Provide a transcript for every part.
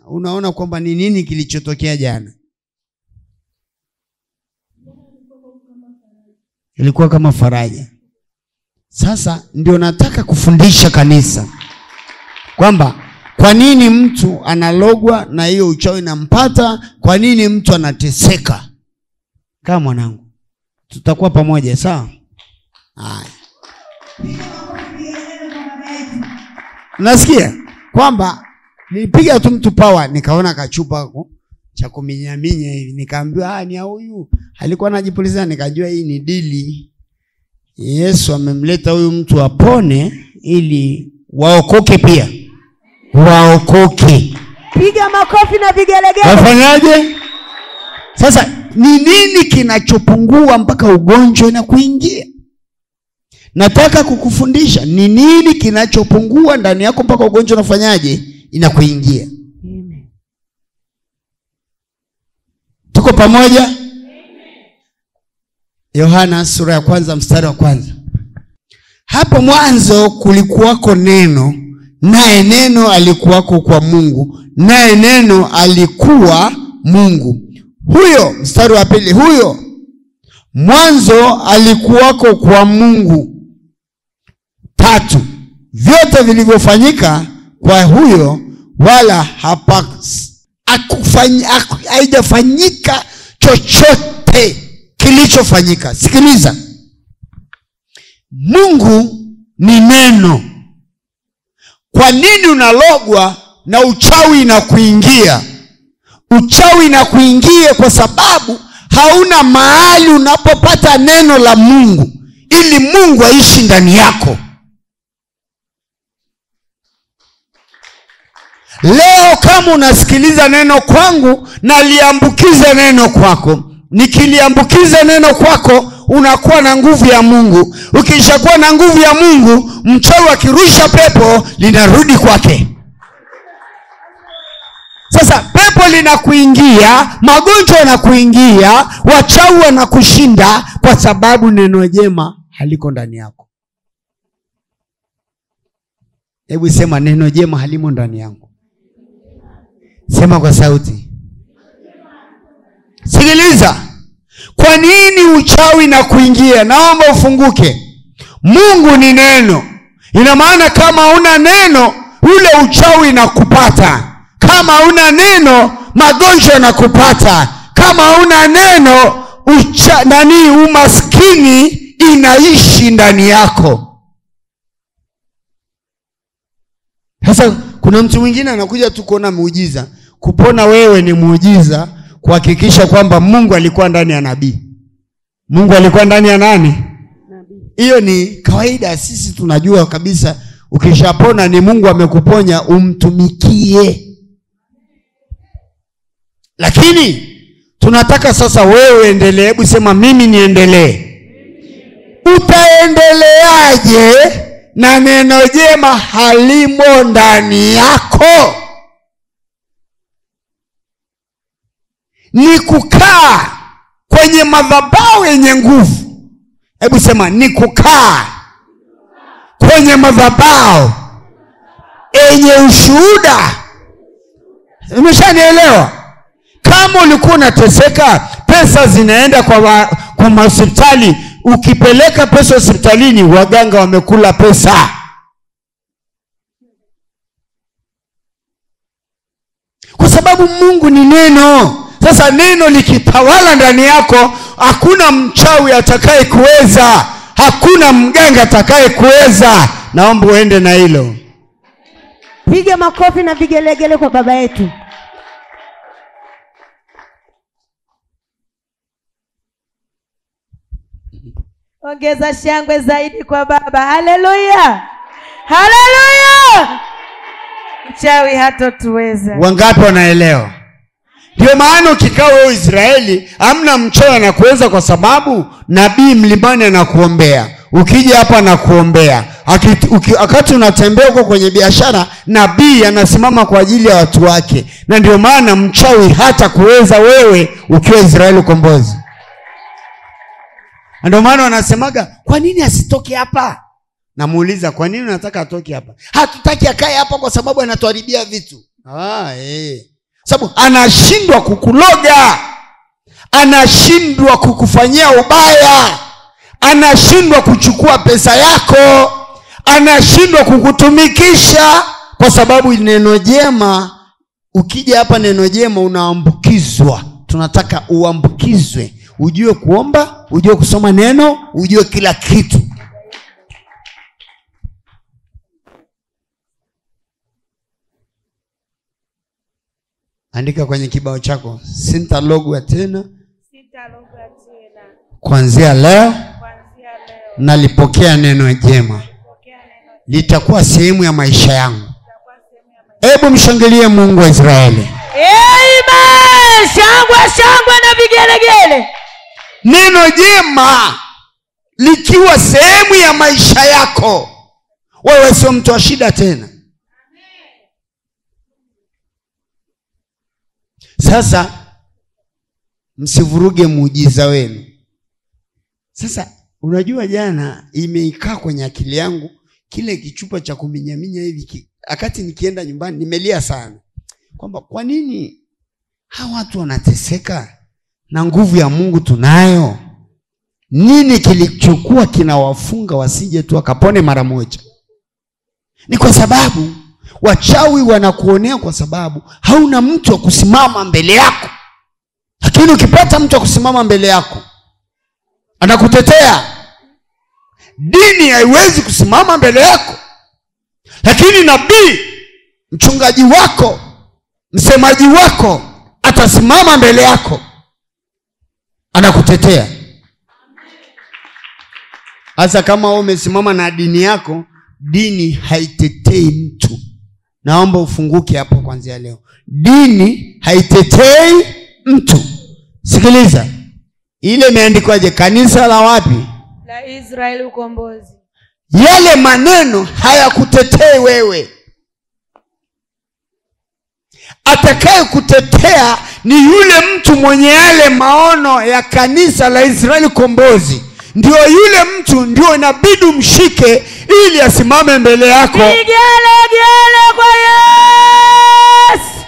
Unaona kwamba ni nini kilichotokea jana? Ilikuwa kama faraja. Sasa ndio nataka kufundisha kanisa kwamba kwa nini mtu analogwa na hiyo uchawi inampata, kwa nini mtu anateseka. Kama mwanangu, tutakuwa pamoja, sawa? Haya. Nasikia kwamba nilipiga tu mtu power, nikaona kachupa cha kuminyaminya hivi, nikaambiwa ni huyu alikuwa anajipuliza, nikajua hii ni dili. Yesu amemleta huyu mtu apone ili waokoke pia. Waokoke. Piga makofi na vigelegele. Wafanyaje? Sasa ni nini kinachopungua mpaka ugonjwa unakuingia? Nataka kukufundisha ni nini kinachopungua ndani yako mpaka ugonjwa unafanyaje? Inakuingia. Amen. Tuko pamoja? Amen. Yohana sura ya 1 mstari wa 1. Hapo mwanzo kulikuwako neno, naye neno alikuwako kwa Mungu, naye neno alikuwa Mungu. Huyo, mstari wa 2, huyo mwanzo alikuwako kwa Mungu. 3, vyote vilivyofanyika kwa huyo, wala haijafanyika chochote kilichofanyika. Sikiliza. Mungu ni neno. Kwa nini unalogwa na uchawi inakuingia? Uchawi inakuingia kwa sababu hauna mahali unapopata neno la Mungu ili Mungu aishi ndani yako. Leo kama unasikiliza neno kwangu, na liambukize neno kwako. Nikiliambukiza neno kwako, unakuwa na nguvu ya Mungu. Ukishakuwa na nguvu ya Mungu, mchawi akirusha pepo linarudi kwake. Sasa pepo linakuingia, magonjwa yanakuingia, wachawi wanakushinda kwa sababu neno jema haliko ndani yako. Hebu sema, neno jema halimo ndani yangu. Sema kwa sauti. Sikiliza. Kwa nini uchawi na kuingia? Naomba ufunguke. Mungu ni neno. Ina maana kama una neno, ule uchawi nakupata. Kama una neno, magonjwa nakupata. Kama una neno, umaskini inaishi ndani yako. Sasa kuna mtu mwingine anakuja tu kuona muujiza. Kupona wewe ni muujiza, kuhakikisha kwamba Mungu alikuwa ndani ya nabii. Mungu alikuwa ndani ya nani? Nabii. Hiyo ni kawaida, sisi tunajua kabisa ukishapona ni Mungu amekuponya, umtumikie. Lakini tunataka sasa wewe endelee. Hebu sema, mimi niendelee. Utaendeleaje na neno jema halimo ndani yako? Ni kukaa kwenye madhabahu yenye nguvu. Hebu sema, ni kukaa kwenye madhabahu yenye ushuhuda. Umeshanielewa? Kama ulikuwa unateseka, pesa zinaenda kwa hospitali, ukipeleka pesa hospitalini, waganga wamekula pesa. Kwa sababu Mungu ni neno. Sasa neno likitawala ndani yako, hakuna mchawi atakaye kuweza, hakuna mganga atakaye kuweza. Naomba uende na hilo. Piga makofi na vigelegele kwa baba yetu. Ongeza shangwe zaidi kwa baba. Haleluya. Haleluya. Mchawi hatotuweza. Wangapi wanaelewa? Ndio maana ukikaa wewe Israeli, hamna mchawi anakuweza, kwa sababu nabii mlimani anakuombea. Ukija hapa anakuombea. Wakati unatembea huko kwenye biashara, nabii anasimama kwa ajili ya watu wake. Na ndio maana mchawi hata kuweza wewe ukiwa Israeli ukombozi. Ndio maana wanasemaga, kwa nini asitoke hapa? Namuuliza, kwa nini unataka atoke hapa? Hatutaki akae hapa kwa sababu anatuharibia vitu. Sababu anashindwa kukuloga, anashindwa kukufanyia ubaya, anashindwa kuchukua pesa yako, anashindwa kukutumikisha, kwa sababu neno jema. Ukija hapa neno jema unaambukizwa. Tunataka uambukizwe, ujue kuomba, ujue kusoma neno, ujue kila kitu. Andika kwenye kibao chako, sintalogwa tena. Kuanzia leo nalipokea neno jema, litakuwa sehemu ya maisha yangu. Hebu mshangilie Mungu wa Israeli. Amen. Shangwe na vigelegele. Neno jema likiwa sehemu ya maisha yako, wewe sio mtu wa shida tena. Sasa msivuruge muujiza wenu. Sasa unajua, jana imeikaa kwenye akili yangu kile kichupa cha kuminyaminya hivi, wakati nikienda nyumbani nimelia sana, kwamba kwa nini hawa watu wanateseka na nguvu ya Mungu tunayo? Nini kilichokuwa kinawafunga wasije tu akapone mara moja? Ni kwa sababu wachawi wanakuonea, kwa sababu hauna mtu wa kusimama mbele yako. Lakini ukipata mtu wa kusimama mbele yako anakutetea. Dini haiwezi kusimama mbele yako, lakini nabii, mchungaji wako, msemaji wako atasimama mbele yako, anakutetea. Hasa kama wewe umesimama na dini yako, dini haitetei mtu. Naomba ufunguke hapo kuanzia leo. Dini haitetei mtu. Sikiliza. Ile imeandikwaje? Kanisa la wapi? La Israeli ukombozi. Yale maneno hayakutetei wewe. Atakaye kutetea ni yule mtu mwenye yale maono ya kanisa la Israeli ukombozi. Ndio yule mtu ndio inabidi mshike ili asimame mbele yako. Vigelegele kwa Yesu.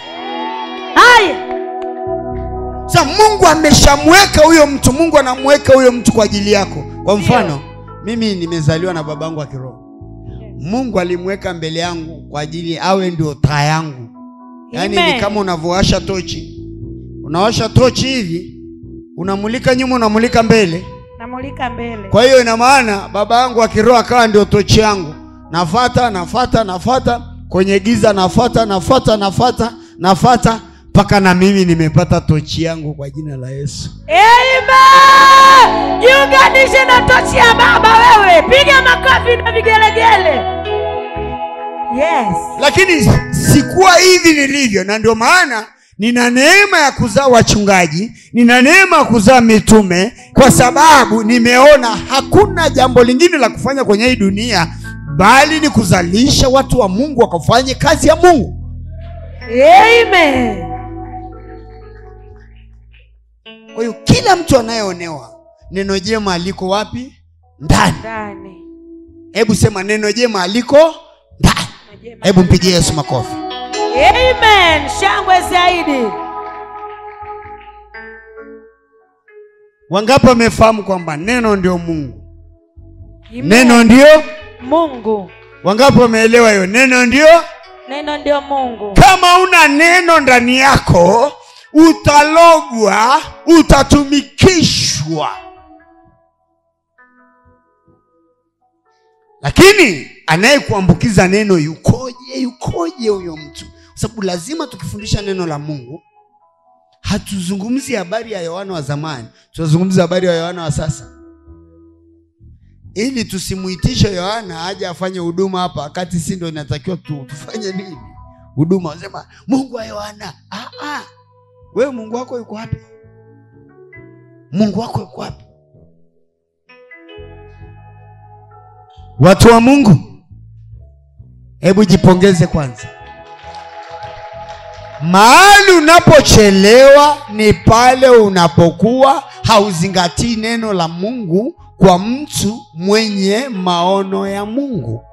Haya. Sasa Mungu ameshamweka huyo mtu, Mungu anamweka huyo mtu kwa ajili yako. Kwa mfano, mimi nimezaliwa na babangu wa kiroho. Mungu alimweka mbele yangu kwa ajili awe ndio taa yangu. Yaani ni kama unavowasha tochi. Unawasha tochi hivi, unamulika nyuma, unamulika mbele. Namulika mbele. Kwa hiyo ina maana baba yangu wa kiroho akawa ndio tochi yangu. Nafuata kwenye giza, nafuata mpaka na mimi nimepata tochi yangu kwa jina la Yesu. Amen. Jiunganishe na tochi ya baba wewe. Piga makofi na vigelegele. Yes. Lakini sikuwa hivi nilivyo, na ndio maana nina neema ya kuzaa wachungaji, nina neema ya kuzaa mitume, kwa sababu nimeona hakuna jambo lingine la kufanya kwenye hii dunia bali ni kuzalisha watu wa Mungu wakafanye kazi ya Mungu. Amen. Kwa hiyo kila mtu anayeonewa, neno jema aliko wapi? Ndani. Hebu sema neno jema aliko ndani. Hebu mpigie Yesu makofi. Amen. Shangwe zaidi. Wangapi wamefahamu kwamba neno ndio Mungu? Amen. Neno ndio Mungu. Wangapi wameelewa hiyo? Neno ndio Mungu. Kama una neno ndani yako, utalogwa, utatumikishwa. Lakini anayekuambukiza neno yukoje huyo mtu? Kwa sababu lazima tukifundisha neno la Mungu, hatuzungumzi habari ya Yohana wa zamani, tunazungumza habari ya Yohana wa sasa. Ili tusimuitishe Yohana aje afanye huduma hapa, wakati si ndio inatakiwa tufanye nini? Huduma. Wasema Mungu wa Yohana. Wewe Mungu wako yuko wapi? Mungu wako yuko wapi? Watu wa Mungu, hebu jipongeze kwanza. Mahali unapochelewa ni pale unapokuwa hauzingatii neno la Mungu kwa mtu mwenye maono ya Mungu.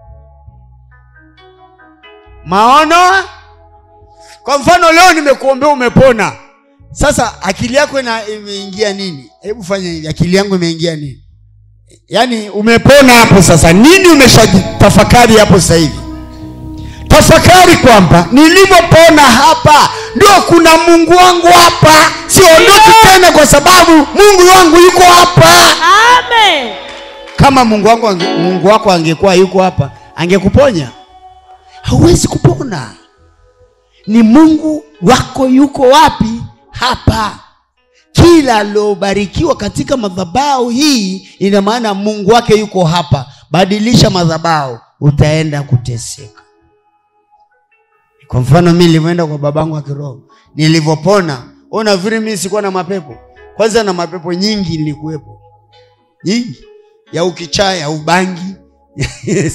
Maono Kwa mfano leo nimekuombea umepona. Sasa akili yako imeingia nini? Hebu fanya hivi, akili yangu imeingia nini? Yaani umepona hapo sasa. Nini umeshajitafakari hapo sasa hivi? Tafakari kwamba nilipopona hapa ndio kuna Mungu wangu hapa. Siondoki tena kwa sababu Mungu wangu yuko hapa. Amen. Kama Mungu wako angekuwa yuko hapa, angekuponya? Hauwezi kupona. Ni Mungu wako yuko wapi? Hapa. Kila alobarikiwa katika madhabahu hii ina maana Mungu wake yuko hapa. Badilisha madhabahu, utaenda kuteseka. Kwa mfano mimi nilienda kwa babangu wa kiroho, nilivopona, ona vile mimi sikuwa na mapepo. Kwanza na mapepo nyingi nilikuwepo. Nyingi. Ya ukichaa, ya ubangi,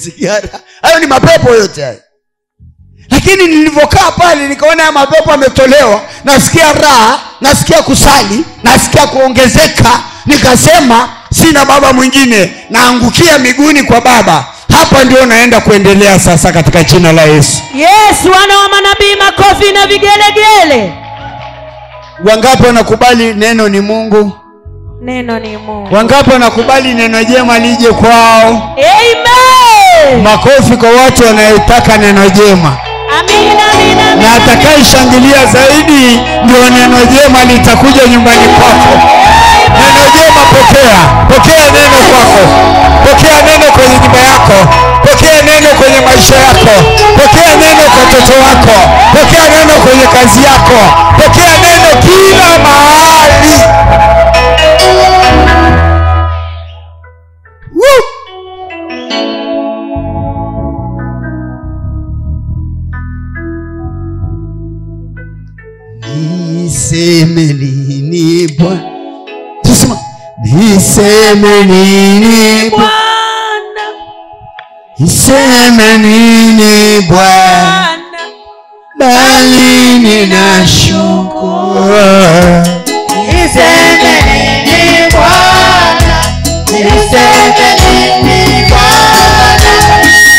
sigara. Hayo ni mapepo yote hayo. Lakini nilivokaa pale nikaona ya mapepo yametolewa, nasikia raha, nasikia kusali, nasikia kuongezeka. Nikasema sina baba mwingine, naangukia miguuni kwa baba. Hapa ndio naenda kuendelea sasa katika jina la Yesu. Yesu, wana wa manabii, makofi na vigelegele. Wangapi wanakubali neno ni Mungu? Neno ni Mungu. Wangapi wanakubali neno jema lije kwao? Amen. Makofi kwa watu wanaotaka neno jema. Amina, amina. Na atakayeshangilia zaidi ndio neno jema litakuja nyumbani kwako. Neno jema pokea. Pokea neno kwako. Pokea neno kwenye nyumba yako. Pokea neno kwenye maisha yako. Pokea neno kwa watoto wako. Pokea neno kwenye kazi yako. Pokea neno kila mahali. Woo! Niseme nini Bwana? Tusema niseme nini Bwana? Niseme nini Bwana? Bali ninashukuru. Niseme nini Bwana? Niseme nini Bwana?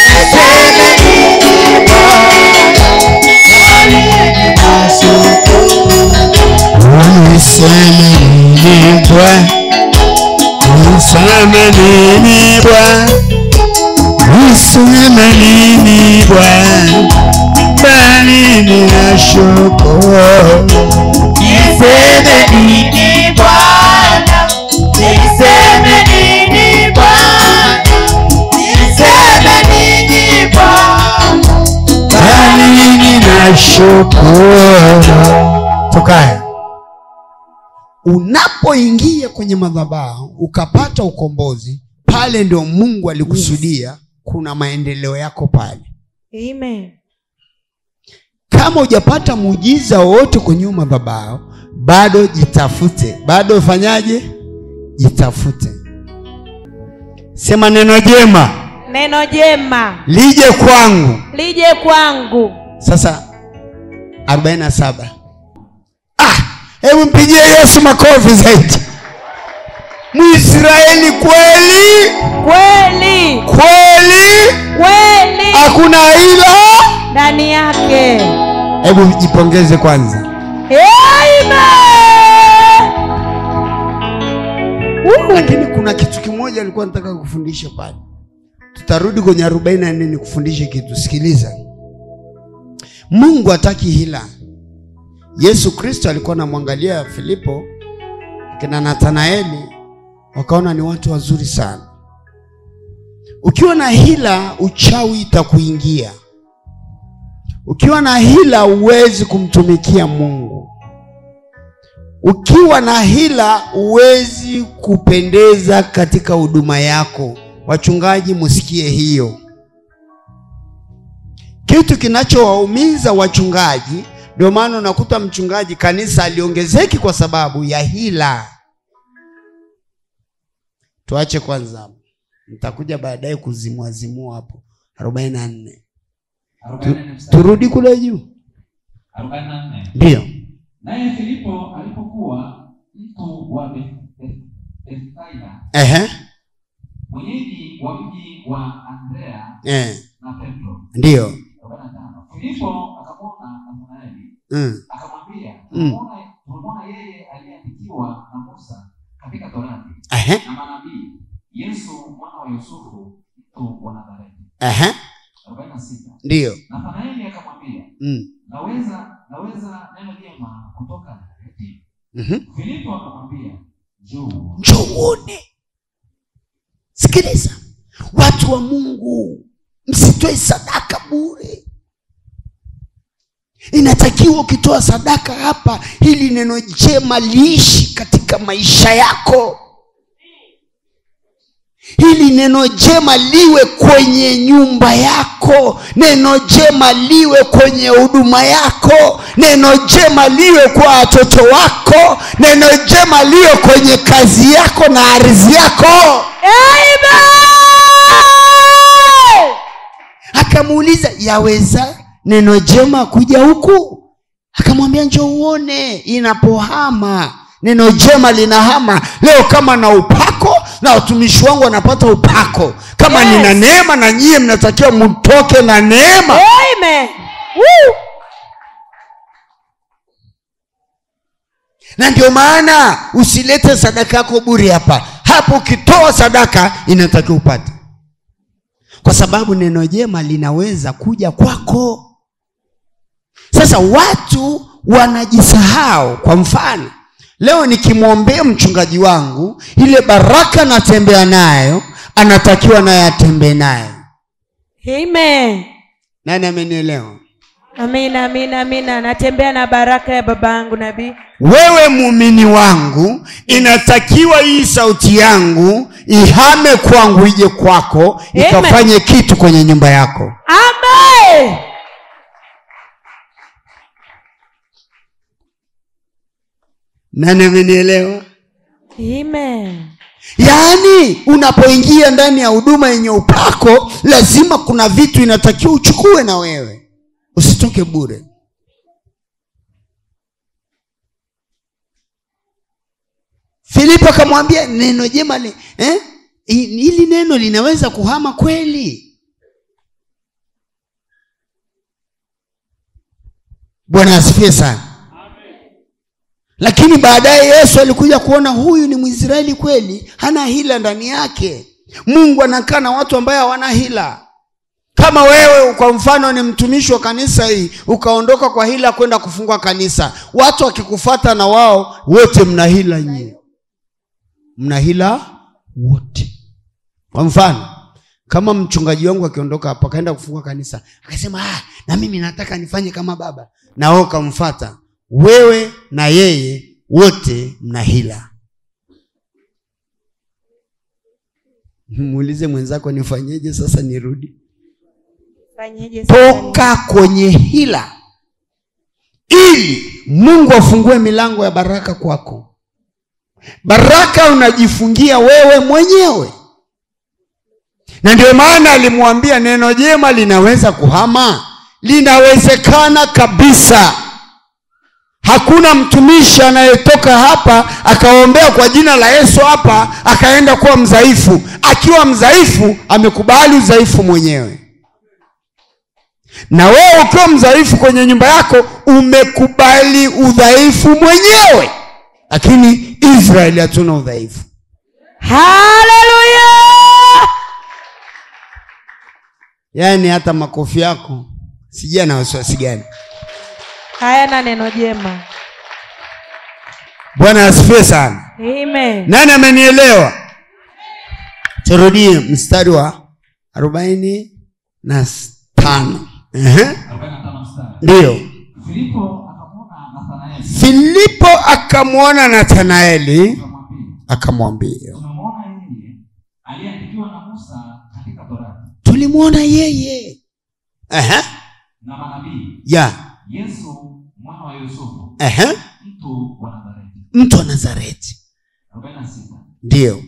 Niseme nini Bwana? Bali ninashukuru. Niseme nini Bwana? Niseme nini Bwana? Niseme nini Bwana? Bali ninashukuru. Niseme nini Bwana? Niseme nini Bwana? Niseme nini Bwana? Bali ninashukuru. Tukae. Unapoingia kwenye madhabahu ukapata ukombozi, pale ndio Mungu alikusudia. Kuna maendeleo yako pale. Amen. Kama hujapata muujiza wote kwenye madhabahu, bado jitafute. Bado ufanyaje? Jitafute. Sema neno jema. Neno jema Lije kwangu. Lije kwangu. Sasa 47. Hebu mpigie Yesu makofi zaidi. Mwisraeli kweli. Kweli. Kweli. Kweli. Hakuna hila ndani yake. Hebu jipongeze kwanza. Amen. Lakini kuna kitu kimoja alikuwa nataka kufundisha pale. Tutarudi kwenye 44 nikufundishe kitu. Sikiliza. Mungu hataki hila. Yesu Kristo alikuwa anamwangalia Filipo kina Nathanaeli, wakaona ni watu wazuri sana. Ukiwa na hila, uchawi itakuingia. Ukiwa na hila, huwezi kumtumikia Mungu. Ukiwa na hila, huwezi kupendeza katika huduma yako. Wachungaji, msikie hiyo. Kitu kinachowaumiza wachungaji, ndio maana unakuta mchungaji kanisa aliongezeki kwa sababu ya hila. Tuache kwanza. Nitakuja baadaye kuzimua hapo. 44. Turudi kule juu. 44. Ndio. Naye Filipo alipokuwa mtu wa Bethsaida, mwenyeji wa mji wa Andrea na Petro. Ndio. 45. Filipo akamwona Nathanaeli Akamwambia, tunamuona yeye aliyeandikiwa na Musa katika Torati na manabii, Yesu mwana wa Yusufu, mtu wa Nazareti. 46. Ndio. Nathanaeli akamwambia, naweza neno jema kutoka Nazareti? Filipo akamwambia, njoo uone. Sikiliza, watu wa Mungu, msitoe sadaka bure. Inatakiwa ukitoa sadaka hapa, hili neno jema liishi katika maisha yako. Hili neno jema liwe kwenye nyumba yako. Neno jema liwe kwenye huduma yako. Neno jema liwe kwa watoto wako. Neno jema liwe kwenye kazi yako na ardhi yako. Amen. Akamuuliza, yaweza neno jema kuja huku? Akamwambia, njoo uone. Inapohama neno jema linahama. Leo kama na upako, na watumishi wangu wanapata upako. Kama nina neema, na nyie mnatakiwa mtoke na neema. Amen. Woo. Na ndio maana usilete sadaka yako bure hapa. Hapo ukitoa sadaka inatakiwa upate. Kwa sababu neno jema linaweza kuja kwako. Sasa watu wanajisahau. Kwa mfano, leo nikimwombea mchungaji wangu, ile baraka natembea nayo, anatakiwa naye atembee nayo. Amen. Nani amenielewa? Amina. Natembea na baraka ya babangu nabii. Wewe muumini wangu, inatakiwa hii sauti yangu ihame kwangu ije kwako, ikafanye kitu kwenye nyumba yako. Amen. Nani amenielewa? Amen. Yaani unapoingia ndani ya huduma yenye upako, lazima kuna vitu inatakiwa uchukue na wewe. Usitoke bure. Filipo akamwambia, neno jema hili neno linaweza kuhama kweli? Bwana asifiwe sana. Lakini baadaye Yesu alikuja kuona huyu ni Mwisraeli kweli, hana hila ndani yake. Mungu anakaa na watu ambao hawana hila. Kama wewe kwa mfano ni mtumishi wa kanisa hii, ukaondoka kwa hila kwenda kufungua kanisa, watu wakikufuata na wao wote mna hila nyinyi. Mna hila wote. Kwa mfano, kama mchungaji wangu akiondoka hapa kaenda kufungua kanisa, akasema na mimi nataka nifanye kama baba, na wao kamfuata, wewe na yeye wote mna hila. Muulize mwenzako, nifanyeje sasa nirudi? Toka kwenye hila ili Mungu afungue milango ya baraka kwako. Baraka unajifungia wewe mwenyewe. Na ndio maana alimwambia neno jema linaweza kuhama. Linawezekana kabisa. Hakuna mtumishi anayetoka hapa akaombea kwa jina la Yesu hapa akaenda kuwa mdhaifu. Akiwa mdhaifu amekubali udhaifu mwenyewe. Na wewe ukiwa mdhaifu kwenye nyumba yako umekubali udhaifu mwenyewe. Lakini Israeli hatuna udhaifu. Haleluya! Yaani hata makofi yako sijia na wasiwasi gani. Hayana neno jema. Bwana asifiwe sana. Amen. Nani amenielewa? Turudie mstari wa 45. 45 mstari. Ndio. Filipo akamwona Nathanaeli akamwambia, tunamuona yeye aliyeandikiwa na Musa katika Torati. Tulimuona yeye. Na manabii. Yesu mwana wa Yusufu. Mtu wa Nazareti. Mtu wa Nazareti. 46. Ndio.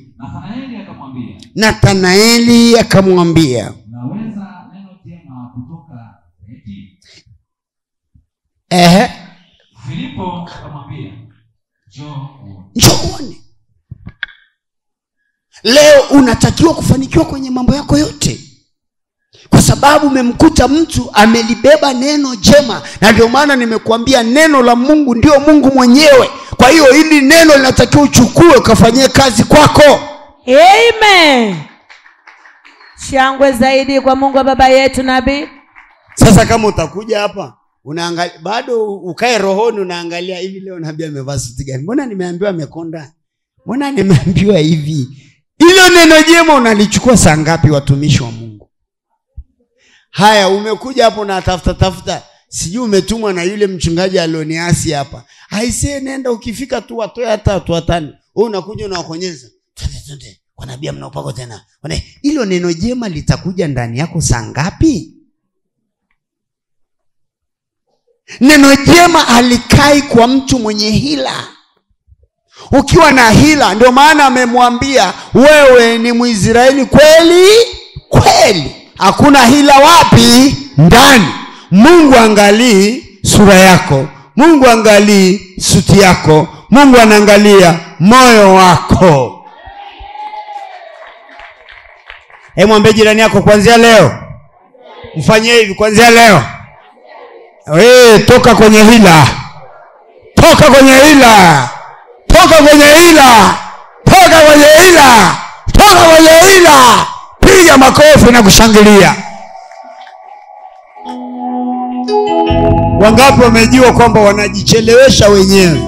Nathanaeli akamwambia, naweza neno jema kutoka Nazareti? Filipo akamwambia, njoo. Leo unatakiwa kufanikiwa kwenye mambo yako yote. Kwa sababu umemkuta mtu amelibeba neno jema. Na ndio maana nimekuambia neno la Mungu ndio Mungu mwenyewe. Kwa hiyo hili neno linatakiwa uchukue ukafanyie kazi kwako. Amen. Shangwe zaidi kwa Mungu wa baba yetu nabii. Sasa kama utakuja hapa unaangalia bado ukae rohoni unaangalia hivi leo nabii amevaa suti gani? Mbona nimeambiwa amekonda? Mbona nimeambiwa hivi? Hilo neno jema unalichukua saa ngapi watumishi wa Mungu? Haya, umekuja hapo na tafuta. Sijui umetumwa na yule mchungaji alioniasi hapa. Aisee, nenda ukifika tu watoe hata watu watano. Wewe unakuja unawakonyeza. Twende. Kwa nabii mnaopako tena. Hilo neno jema litakuja ndani yako saa ngapi? Neno jema halikai kwa mtu mwenye hila. Ukiwa na hila, ndio maana amemwambia wewe ni Mwisraeli kweli kweli. Hakuna hila wapi? Ndani. Mungu angalii sura yako. Mungu angalii suti yako. Mungu anaangalia moyo wako. Mwambie jirani yako kuanzia leo. Mfanyie hivi kuanzia leo. Toka kwenye hila. Toka kwenye hila. Toka kwenye hila. Toka kwenye hila. Toka kwenye hila. Piga makofi na kushangilia. Wangapi wamejua kwamba wanajichelewesha wenyewe?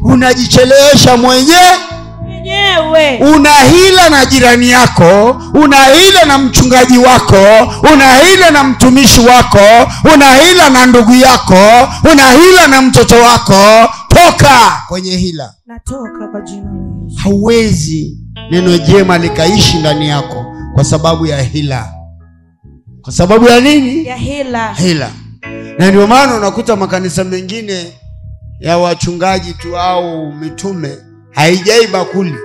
Unajichelewesha mwenyewe. Una hila na jirani yako, una hila na mchungaji wako, una hila na mtumishi wako, una hila na ndugu yako, una hila na mtoto wako. Toka kwenye hila. Natoka kwa jina la Yesu. Hauwezi neno jema likaishi ndani yako kwa sababu ya hila. Kwa sababu ya nini? Ya hila. Hila. Na ndio maana unakuta makanisa mengine ya wachungaji tu au mitume haijai bakuli.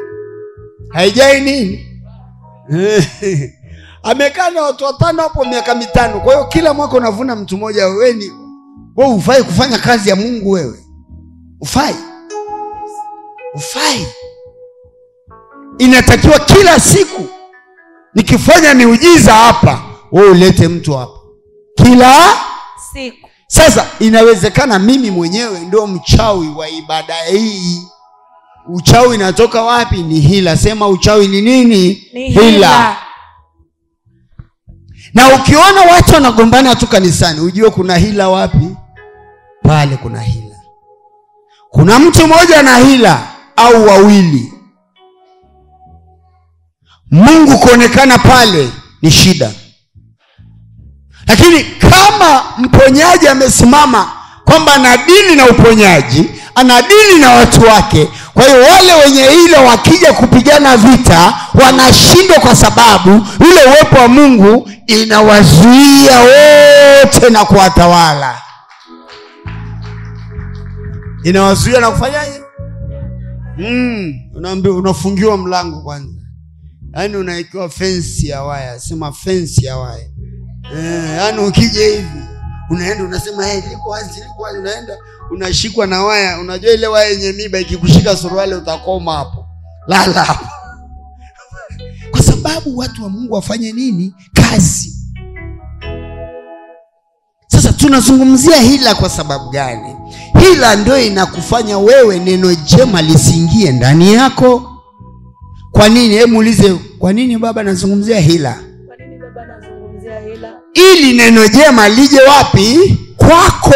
Haijai nini? Amekaa na watu watano hapo miaka 5. Kwa hiyo kila mwaka unavuna mtu mmoja. Wewe ufai kufanya kazi ya Mungu wewe. Ufai. Inatakiwa kila siku nikifanya miujiza hapa, wewe ulete mtu hapa. Kila siku. Sasa inawezekana mimi mwenyewe ndio mchawi wa ibada hii. Uchawi inatoka wapi? Ni hila. Sema uchawi ni nini? Ni hila. Na ukiona watu wanagombana tu kanisani, ujue kuna hila wapi? Pale kuna hila. Kuna mtu mmoja na hila au wawili. Mungu kuonekana pale ni shida. Lakini kama mponyaji amesimama kwamba anadili na uponyaji, anadili na watu wake, kwa hiyo wale wenye hila wakija kupigana vita wanashindwa, kwa sababu ile uwepo wa Mungu inawazuia wote na kuwatawala. Inawazuia na kufanyaje? Unaambiwa unafungiwa mlango kwanza. Yaani unaikiwa fence ya waya. Sema fence ya waya. Yaani ukija hivi unaenda unasema liko wazi, unaenda unashikwa na waya. Unajua ile waya yenye miba ikikushika suruali utakoma hapo. Lala hapo. Kwa sababu watu wa Mungu wafanye nini? Kazi. Sasa tunazungumzia hila kwa sababu gani? Hila ndio inakufanya wewe neno jema lisingie ndani yako. Kwa nini? Hebu muulize, kwa nini baba anazungumzia hila? Kwa nini baba anazungumzia hila? Ili neno jema lije wapi? Kwako,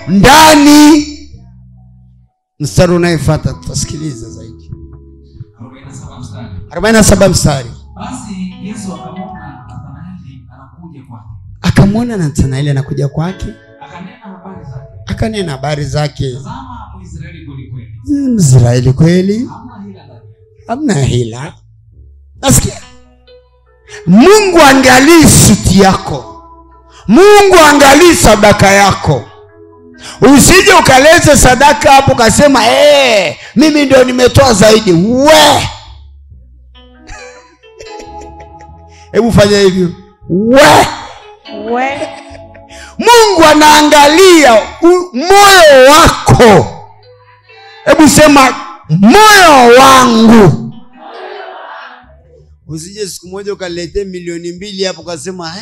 ndani. Mstari unayefuata tutasikiliza zaidi. 47 mstari. Basi Yesu akamwona Nathanaeli anakuja kwake. Akamwona Nathanaeli anakuja kwake. Akanena habari zake. Tazama Mwisraeli kweli kweli. Mwisraeli kweli. Hamna hila. Nasikia. Mungu angalii suti yako. Mungu angalii sadaka yako. Usije ukaleze sadaka hapo kasema mimi ndio nimetoa zaidi. Hebu fanya hivyo. Mungu anaangalia moyo wako. Hebu sema moyo wangu. Usije siku moja ukaletea 2,000,000 hapo ukasema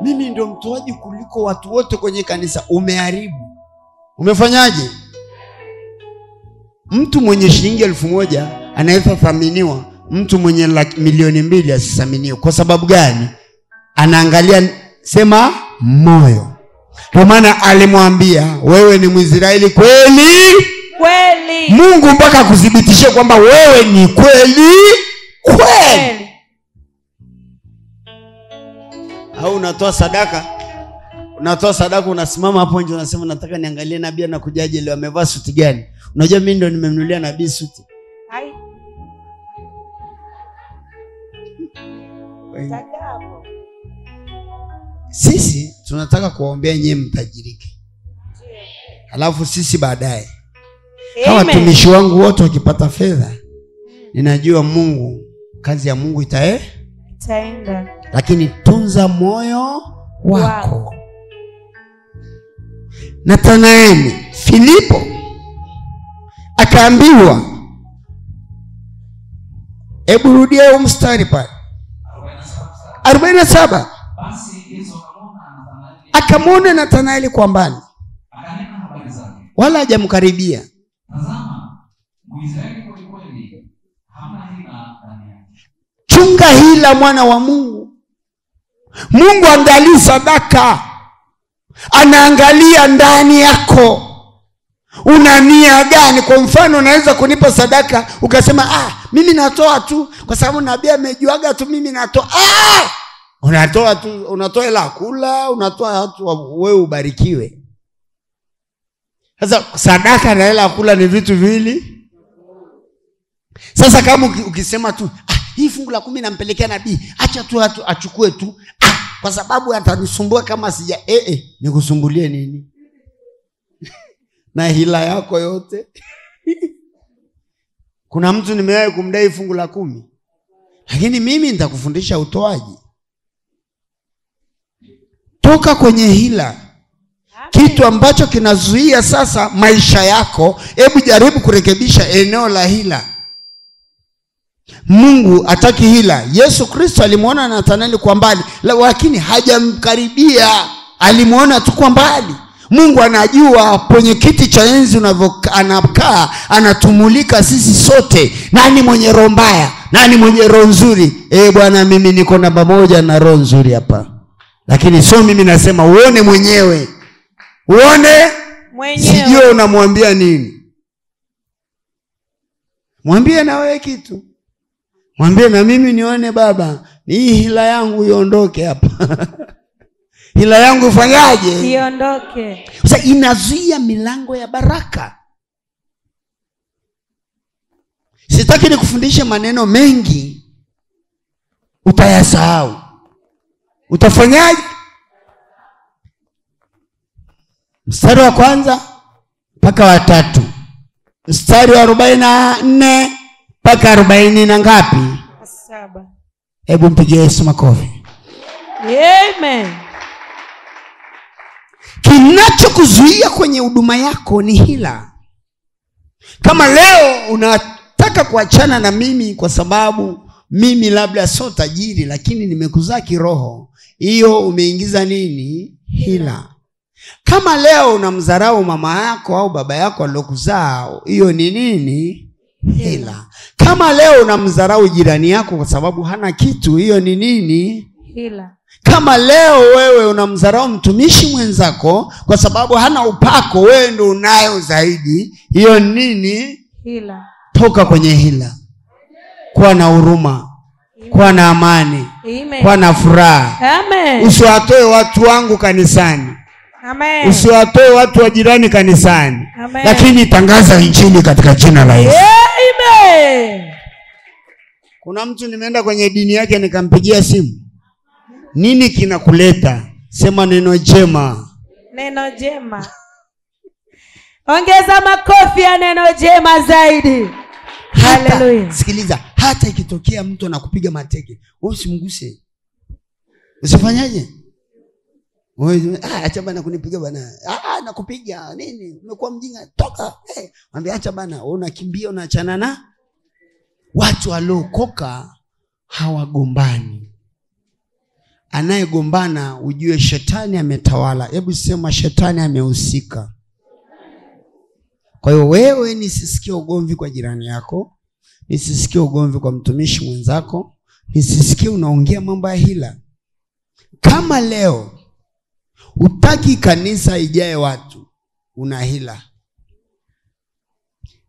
mimi ndio mtoaji kuliko watu wote kwenye kanisa. Umeharibu. Umefanyaje? Mtu mwenye shilingi 1,000 anaweza thaminiwa, mtu mwenye 2,000,000 asithaminiwe. Kwa sababu gani? Anaangalia sema moyo. Kwa maana alimwambia wewe ni Mwisraeli kweli? Kweli. Mungu mpaka kudhibitishia kwamba wewe ni kweli kweli. Au unatoa sadaka unasimama hapo nje unasema nataka niangalie nabii anakujaje leo, amevaa suti gani? Unajua mimi ndo nimemnunulia nabii suti. Hai. Hapo. Sisi tunataka kuwaombea nyinyi mtajirike. Alafu sisi baadaye kama watumishi wangu wote wakipata fedha, ninajua Mungu, kazi ya Mungu itaenda. Lakini tunza moyo wako. Nathanaeli, Filipo akaambiwa, hebu rudia huo mstari pale 47. Basi Yesu akamwona Nathanaeli kwa mbali, akanena habari zake, wala hajamkaribia. Tazama, Mwisraeli kweli, hamna hila ndani yake. Chunga hila, mwana wa Mungu. Mungu angalii sadaka, anaangalia ndani yako. Una nia gani? Kwa mfano unaweza kunipa sadaka ukasema mimi natoa tu kwa sababu nabii amejuaga tu mimi natoa. Unatoa tu, unatoa hela kula, unatoa watu wewe ubarikiwe. Sasa sadaka na hela kula ni vitu viwili. Sasa kama ukisema tu hii fungu la 10 nampelekea nabii, acha tu achukue tu kwa sababu atanisumbua kama sija nikusumbulie nini? Na hila yako yote. Kuna mtu nimewahi kumdai fungu la 10, lakini mimi nitakufundisha utoaji. Toka kwenye hila. Kitu ambacho kinazuia sasa maisha yako, hebu jaribu kurekebisha eneo la hila. Mungu hataki hila. Yesu Kristo alimuona Nathanaeli kwa mbali, lakini hajamkaribia. Alimuona tu kwa mbali. Mungu anajua kwenye kiti cha enzi anakaa, anatumulika sisi sote. Nani mwenye roho mbaya? Nani mwenye roho nzuri? Bwana, mimi niko namba 1 na roho nzuri hapa. Lakini sio mimi nasema, uone mwenyewe. Uone mwenyewe. Sijui unamwambia nini. Mwambie na wewe kitu. Mwambie na mimi nione baba, hii hila yangu iondoke hapa. Hila yangu ifanyaje? Iondoke. Sasa inazuia milango ya baraka. Sitaki nikufundishe maneno mengi utayasahau. Utafanyaje? Mstari wa 1 mpaka wa 3. Mstari wa 44 mpaka 40 na ngapi? 7. Hebu mpigie Yesu makofi. Amen. Kinachokuzuia kwenye huduma yako ni hila. Kama leo unataka kuachana na mimi kwa sababu mimi labda sio tajiri lakini nimekuzaa kiroho, hiyo umeingiza nini? Hila. Kama leo unamdharau mama yako au baba yako aliyokuzaa, hiyo ni nini? Hila. Kama leo unamdharau jirani yako kwa sababu hana kitu, hiyo ni nini? Hila. Kama leo wewe unamdharau mtumishi mwenzako kwa sababu hana upako, wewe ndio unayo zaidi, hiyo ni nini? Hila. Toka kwenye hila. Kuwa na huruma. Kuwa na amani. Amen. Kuwa na furaha. Amen. Usiwatoe watu wangu kanisani. Amen. Usiwatoe watu wa jirani kanisani. Amen. Lakini tangaza injili katika jina la Yesu. Amen. Kuna mtu nimeenda kwenye dini yake nikampigia simu. Nini kinakuleta? Sema neno jema. Neno jema. Ongeza makofi ya neno jema zaidi. Hallelujah. Sikiliza, hata ikitokea mtu anakupiga mateke, wewe usimguse. Usifanyaje? Wewe acha bana kunipiga bana. Nakupiga nini? Umekuwa mjinga, toka. Mwambie acha bana, wewe unakimbia unaachana na watu waliokoka. hawagombani. Anayegombana ujue shetani ametawala. Hebu sema shetani amehusika. Kwa hiyo wewe nisisikie ugomvi kwa jirani yako, nisisikie ugomvi kwa mtumishi mwenzako, nisisikie unaongea mambo ya hila. Kama leo hutaki kanisa ijae watu, una hila.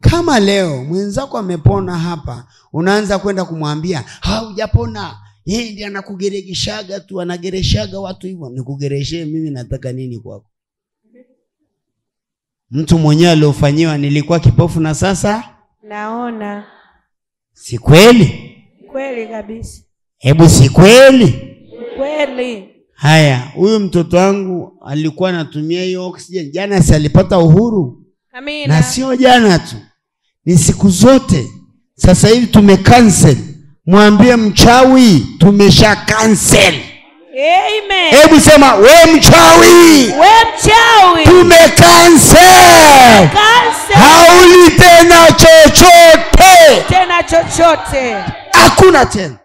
Kama leo mwenzako amepona hapa, unaanza kwenda kumwambia hujapona, yeye ndiye anakugeregeshaga tu, anagereshaga watu hivyo. Nikugereshe mimi, nataka nini kwako? Mtu mwenyewe aliofanyiwa nilikuwa kipofu na sasa naona. Si kweli? Kweli kabisa. Hebu si kweli? Kweli. Haya, huyu mtoto wangu alikuwa anatumia hiyo oxygen. Jana si alipata uhuru? Amina. Na sio jana tu, ni siku zote. Sasa hivi tumecancel. Mwambie mchawi tumesha cancel. Amen. Hebu sema we mchawi. We mchawi. Tumecancel. Hauli tena chochote. Tena chochote. Hakuna tena.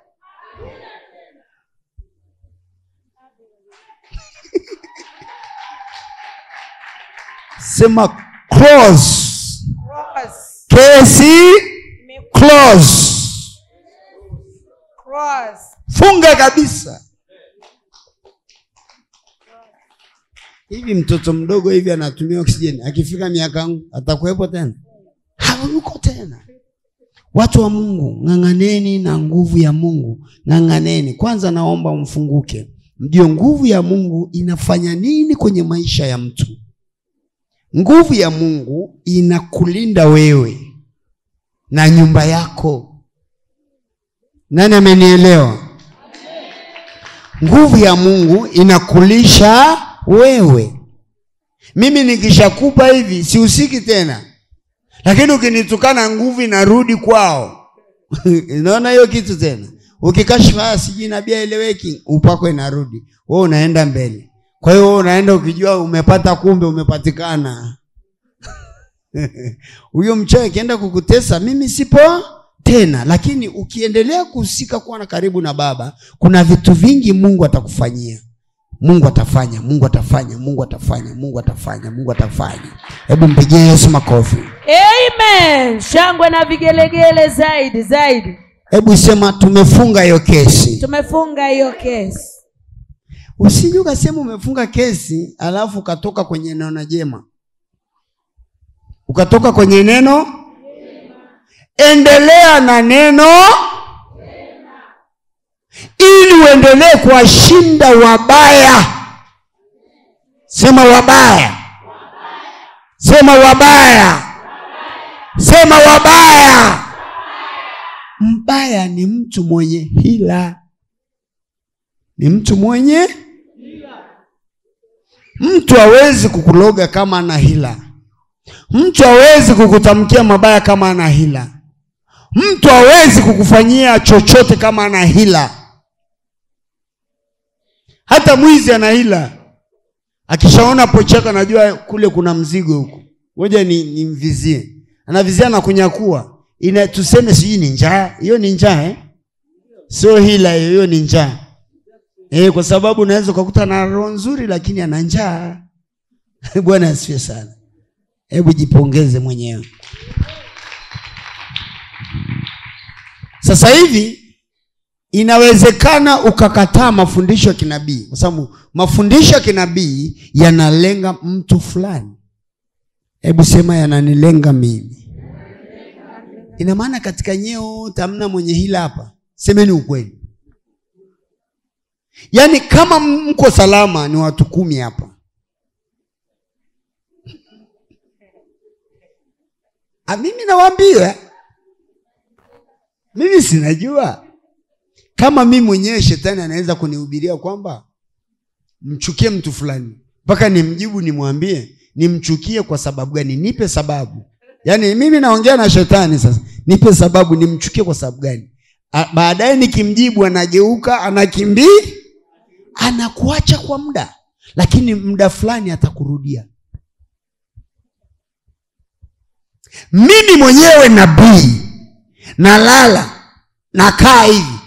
Sema close. Kesi close. Funga kabisa. Hivi mtoto mdogo hivi anatumia oksijeni, akifika miaka yangu atakuwepo tena? Hayuko tena. Watu wa Mungu, ng'ang'aneni na nguvu ya Mungu. Ng'ang'aneni. Kwanza naomba mfunguke, mjue nguvu ya Mungu inafanya nini kwenye maisha ya mtu. Nguvu ya Mungu inakulinda wewe na nyumba yako. Nani amenielewa? Nguvu ya Mungu inakulisha wewe. Mimi nikishakupa hivi sihusiki tena, lakini ukinitukana nguvu inarudi kwao. Unaona hiyo kitu tena? Ukikashfa siji nabii eleweki, upako inarudi, wewe unaenda mbele. Kwa hiyo wewe unaenda ukijua umepata, kumbe umepatikana. Huyo mchawi akienda kukutesa, mimi sipo tena. Lakini ukiendelea kuhusika kuwa na karibu na Baba, kuna vitu vingi Mungu atakufanyia. Mungu atafanya, Mungu atafanya, Mungu atafanya, Mungu atafanya, Mungu atafanya. Hebu mpigie Yesu makofi. Amen. Shangwe na vigelegele zaidi zaidi. Hebu sema tumefunga hiyo kesi. Tumefunga hiyo kesi. Usije ukasema umefunga kesi alafu ukatoka kwenye neno jema. Ukatoka kwenye neno. Endelea na neno ili uendelee kuwashinda wabaya. Sema wabaya. Sema wabaya. Sema wabaya. Mbaya ni mtu mwenye hila. Ni mtu mwenye hila. Mtu hawezi kukuloga kama ana hila. Mtu hawezi kukutamkia mabaya kama ana hila. Mtu hawezi kukufanyia chochote kama ana hila. Hata mwizi ana hila. Akishaona pochaka najua kule kuna mzigo huko, ngoja ni mvizie. Anavizia na kunyakua. Tuseme siji ni njaa. Hiyo ni njaa sio hila, hiyo ni njaa. Kwa sababu unaweza kukuta na roho nzuri lakini ana njaa. Bwana asifiwe sana. Hebu jipongeze mwenyewe. Sasa hivi inawezekana ukakataa mafundisho ya kinabii, kwa sababu mafundisho ya kinabii yanalenga mtu fulani. Hebu sema yananilenga mimi. Ina maana katika nyeo hamna mwenye hila hapa. Semeni ukweli. Yaani kama mko salama ni watu 10 hapa. Mimi nawaambia, mimi sinajua. Kama mimi mwenyewe shetani anaweza kunihubiria kwamba mchukie mtu fulani, mpaka nimjibu nimwambie nimchukie kwa sababu gani, nipe sababu. Yaani mimi naongea na shetani sasa, nipe sababu nimchukie kwa sababu gani. Baadaye nikimjibu anageuka, anakimbia, anakuacha kwa muda, lakini muda fulani atakurudia. Mimi mwenyewe nabii, nalala, nakaa hivi,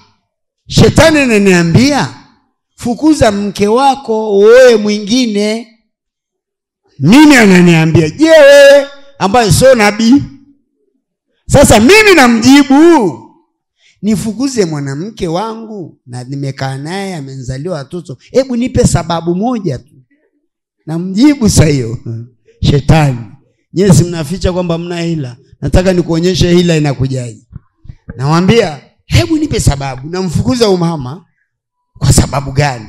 Shetani ananiambia fukuza mke wako uoe mwingine. Mimi ananiambia, je, wewe ambaye sio nabii? Sasa mimi namjibu, nifukuze mwanamke wangu na nimekaa naye amenzaliwa watoto, hebu nipe sababu moja tu. Namjibu sasa hiyo. Shetani, nyinyi si mnaficha kwamba mna hila, nataka nikuonyeshe hila inakujaje. Namwambia, hebu nipe sababu, namfukuza umama kwa sababu gani?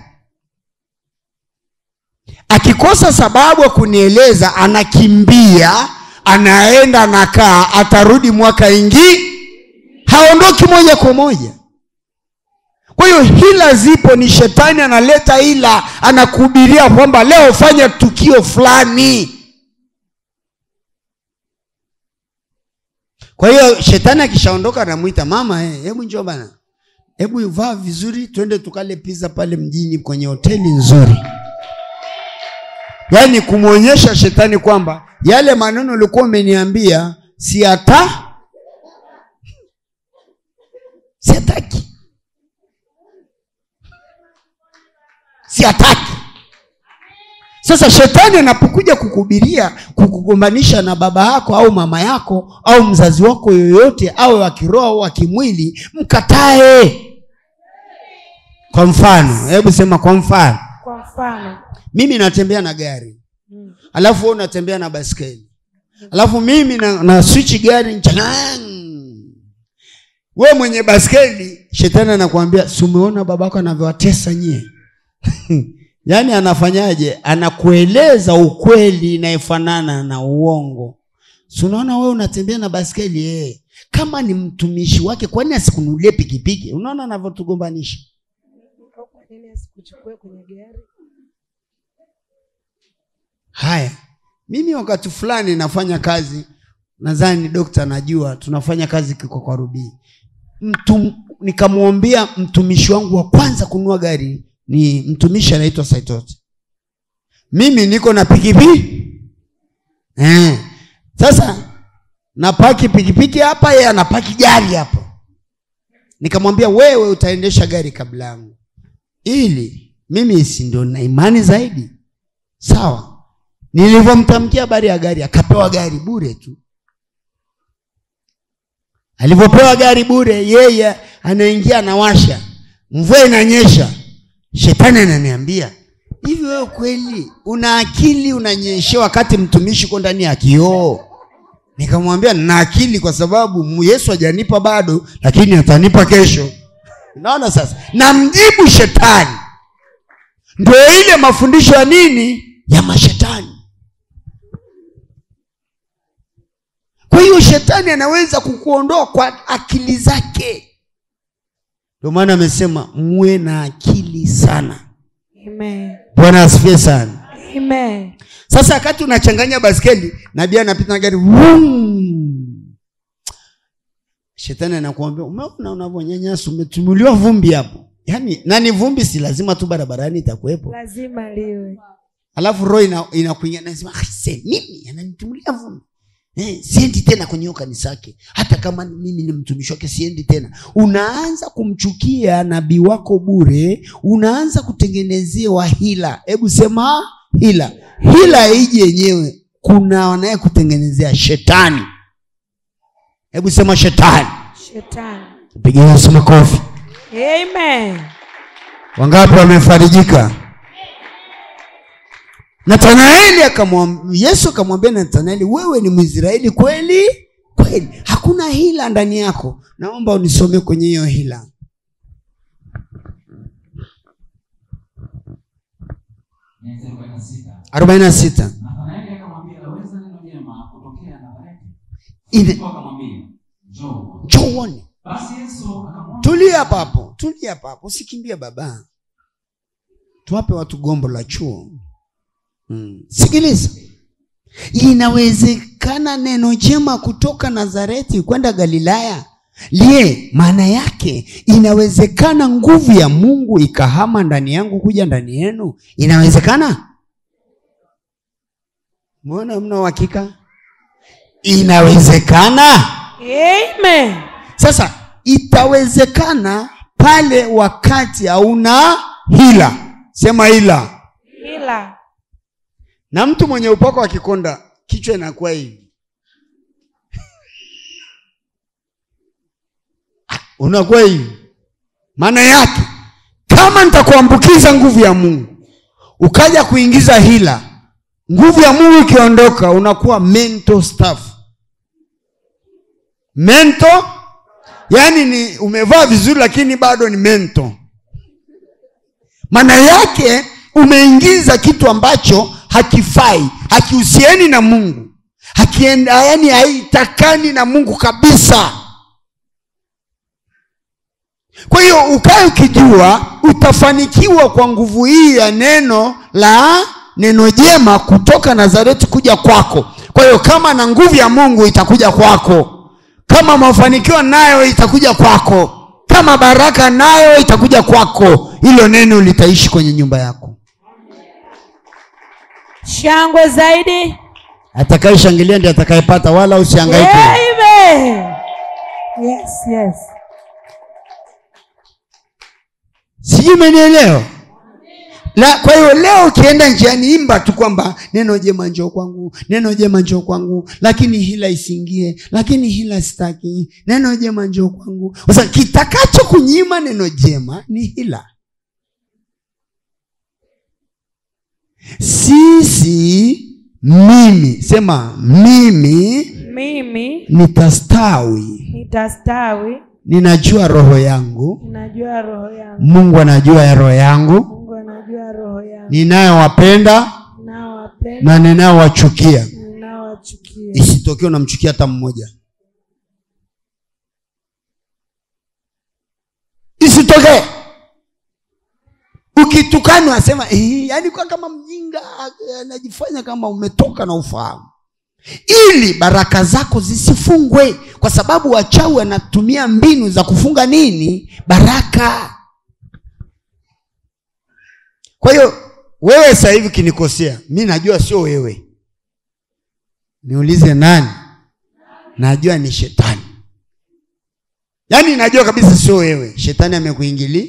Akikosa sababu ya kunieleza, anakimbia, anaenda, anakaa, atarudi mwaka ingi, haondoki moja kwa moja. Kwa hiyo hila zipo, ni shetani analeta hila, anakuhubiria kwamba leo fanya tukio fulani. Kwa hiyo shetani akishaondoka anamuita, mama, hebu njoo bana, hebu vaa vizuri, twende tukale pizza pale mjini kwenye hoteli nzuri. Yaani kumuonyesha shetani kwamba yale maneno ulikuwa umeniambia siataki. Sasa shetani anapokuja kukuhubiria, kukugombanisha na baba yako au mama yako au mzazi wako yoyote, au wa kiroho au wa kimwili, mkatae. Kwa mfano, hebu sema kwa mfano. Kwa mfano, mimi natembea na gari, alafu wewe unatembea na baskeli, alafu mimi na switch gari. Wewe mwenye baskeli, shetani anakuambia, si umeona babako anavyowatesa nyie? Yaani anafanyaje? Anakueleza ukweli inayofanana na uongo. Si unaona wewe unatembea na baskeli, kama ni mtumishi wake, kwani asikununulie pikipiki? Unaona anavyotugombanisha. Kwa nini asikuchukue kwenye gari? Haya, mimi wakati fulani nafanya kazi, nadhani dokta najua, tunafanya kazi kwa Rubii. Nikamwambia mtumishi wangu wa kwanza kununua gari ni mtumishi anaitwa Saitoti. Mimi niko na pikipiki. Sasa napaki pikipiki hapa, yeye anapaki gari hapa. Nikamwambia, wewe utaendesha gari kabla yangu, ili mimi si ndo na imani zaidi. Sawa. Nilivyomtamkia habari ya gari, akapewa gari bure tu. Alivyopewa gari bure, yeye anaingia anawasha, mvua inanyesha. Shetani ananiambia, hivi wewe kweli una akili unanyesha wakati mtumishi uko ndani ya kioo? Nikamwambia, nina akili kwa sababu Yesu hajanipa bado, lakini atanipa kesho. Unaona sasa? Namjibu shetani. Ndio ile mafundisho ya nini? Ya mashetani. Kwa hiyo shetani anaweza kukuondoa kwa akili zake. Ndio maana amesema muwe na akili sana. Amen. Bwana asifiwe sana. Amen. Sasa wakati unachanganya baskeli, nabii anapita na gari, shetani anakuambia, umeona unavyonyanyasa, umetumuliwa vumbi hapo. Yaani nani vumbi? Si lazima tu barabarani itakuepo, lazima liwe. Alafu roho inakuingia, nasema mimi ananitumulia vumbi. Siendi tena kwenye hiyo kanisa yake, hata kama mimi ni mtumishi wake, siendi tena. Unaanza kumchukia nabii wako bure, unaanza kutengenezewa hila. Hebu sema hila. Hila ije yenyewe, kuna wanaye kutengenezea, shetani. Hebu sema shetani. Shetani. Pigia Yesu makofi. Amen. Wangapi wamefarijika? Nathanaeli Yesu akamwambia Nathanaeli, wewe ni Mwisraeli kweli? Kweli. Hakuna hila ndani yako. Naomba unisome kwenye hiyo hila. Nianze 46. Nathanaeli akamwambia, waweza neno jema kutokea Nazareti? Akamwambia, njoo. Basi Yesu akamwambia, tulia hapo. Usikimbie baba. Tuwape watu gombo la chuo. Sikiliza. Inawezekana neno jema kutoka Nazareti kwenda Galilaya? Maana yake inawezekana nguvu ya Mungu ikahama ndani yangu kuja ndani yenu? Inawezekana? Mbona mna uhakika? Inawezekana. Amen. Sasa itawezekana pale wakati hauna hila. Sema hila. Hila. Na mtu mwenye upako wa kikonda kichwa inakuwa hivi. Unakuwa hivi. Maana yake kama nitakuambukiza nguvu ya Mungu, ukaja kuingiza hila, nguvu ya Mungu ikiondoka, unakuwa mental staff. Mental, yani ni umevaa vizuri lakini bado ni mental. Maana yake umeingiza kitu ambacho hakifai, hakihusiani na Mungu, hakienda, yani haitakani na Mungu kabisa. Kwa hiyo ukae ukijua utafanikiwa kwa nguvu hii ya neno jema kutoka Nazareti kuja kwako. Kwa hiyo kama na nguvu ya Mungu itakuja kwako, kama mafanikio nayo itakuja kwako, kama baraka nayo itakuja kwako. Hilo neno litaishi kwenye nyumba yako. Shangwe zaidi. Atakayeshangilia ndiye atakayepata, wala usihangaike. Amen. Yes. Sijui umenielewa? Kwa hiyo leo ukienda njiani, imba tu kwamba neno jema njoo kwangu, neno jema njoo kwangu, lakini hila isingie, lakini hila sitaki, neno jema njoo kwangu. Sasa kitakacho kunyima neno jema ni hila. Mimi, sema mimi nitastawi. Ninajua roho yangu. Mungu anajua ya roho yangu. Ninayowapenda na ninayowachukia. Isitokee unamchukia hata mmoja. Isitokee ukitukanwa asema yani kwa kama mjinga anajifanya kama umetoka na ufahamu, ili baraka zako zisifungwe, kwa sababu wachawi wanatumia mbinu za kufunga nini? Baraka. Kwa hiyo wewe sasa hivi kinikosea, mimi najua sio wewe. Niulize nani? Najua ni shetani. Yaani najua kabisa sio wewe. Shetani amekuingilia.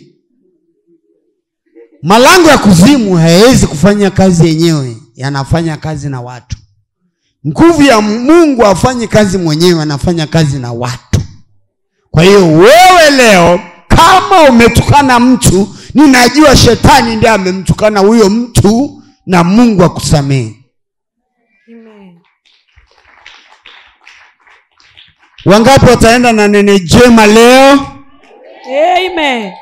Malango ya kuzimu hayawezi kufanya kazi yenyewe, yanafanya kazi na watu. Nguvu ya Mungu hafanyi kazi mwenyewe, anafanya kazi na watu. Kwa hiyo wewe leo kama umetukana mtu, ninajua shetani ndiye amemtukana huyo mtu, na Mungu akusamehe. Amen. Wangapi wataenda na neno jema leo? Amen.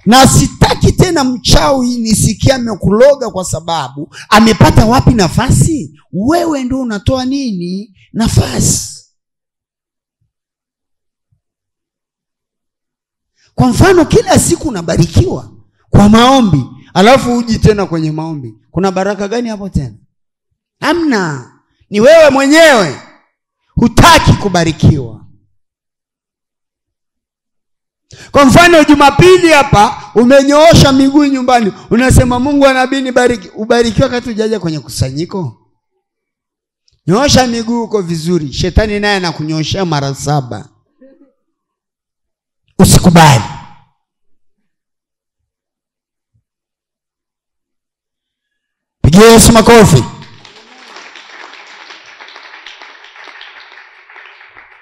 Na sitaki tena mchawi nisikia amekuloga, kwa sababu amepata wapi nafasi? Wewe ndio unatoa nini? Nafasi. Kwa mfano kila siku unabarikiwa kwa maombi, alafu uji tena kwenye maombi. Kuna baraka gani hapo tena? Hamna. Ni wewe mwenyewe hutaki kubarikiwa. Kwa mfano Jumapili hapa umenyoosha miguu nyumbani, unasema Mungu anabii nibariki. Ubarikiwa kati hujaja kwenye kusanyiko? Nyoosha miguu uko vizuri, shetani naye anakunyoosha mara 7. Usikubali. Pigia Yesu makofi.